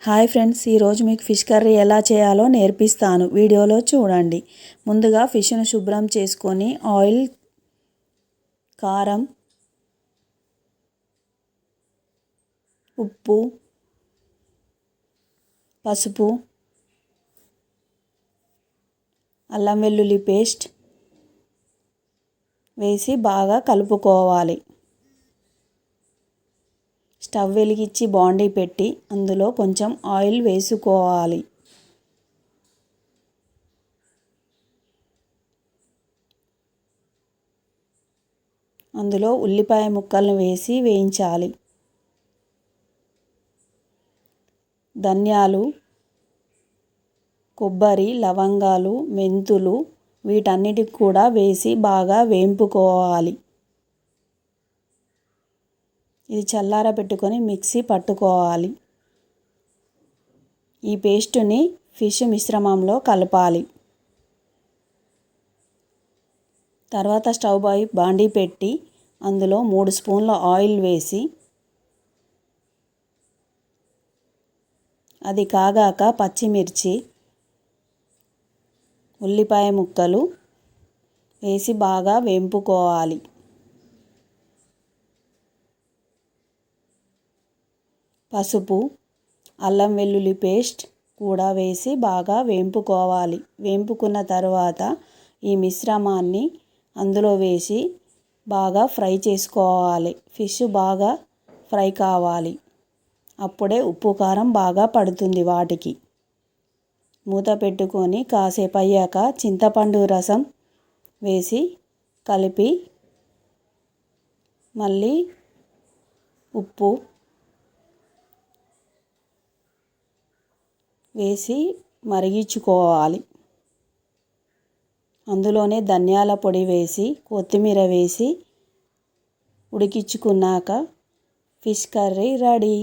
Hi friends, ఈరోజు మీకు fish curry ఎలా చేయాలో నేర్పిస్తాను. వీడియోలో చూడండి. ముందుగా ఫిష్ను శుభ్రం చేసుకొని ఆయిల్, కారం, ఉప్పు, పసుపు, అల్లం వెల్లుల్లి పేస్ట్ వేసి బాగా కలుపుకోవాలి. స్టవ్ వెలిగించి బాండీ పెట్టి అందులో కొంచెం ఆయిల్ వేసుకోవాలి. అందులో ఉల్లిపాయ ముక్కలను వేసి వేయించాలి. ధనియాలు, కొబ్బరి, లవంగాలు, మెంతులు వీటన్నిటికి కూడా వేసి బాగా వేంపుకోవాలి. ఇది చల్లారబెట్టుకొని మిక్సీ పట్టుకోవాలి. ఈ పేస్టుని ఫిష్ మిశ్రమంలో కలపాలి. తర్వాత స్టవ్ పై బాండీ పెట్టి అందులో 3 స్పూన్ల ఆయిల్ వేసి అది కాగాక పచ్చిమిర్చి, ఉల్లిపాయ ముక్కలు వేసి బాగా వేంపుకోవాలి. పసుపు, అల్లం వెల్లుల్లి పేస్ట్ కూడా వేసి బాగా వేంపుకోవాలి. వేంపుకున్న తర్వాత ఈ మిశ్రమాన్ని అందులో వేసి బాగా ఫ్రై చేసుకోవాలి. ఫిష్ బాగా ఫ్రై కావాలి. అప్పుడే ఉప్పు కారం బాగా పడుతుంది వాటికి. మూత పెట్టుకొని కాసేపు అయ్యాక చింతపండు రసం వేసి కలిపి మళ్ళీ ఉప్పు వేసి మరిగించుకోవాలి. అందులోనే ధనియాల పొడి వేసి కొత్తిమీర వేసి ఉడికించుకున్నాక ఫిష్ కర్రీ రెడీ.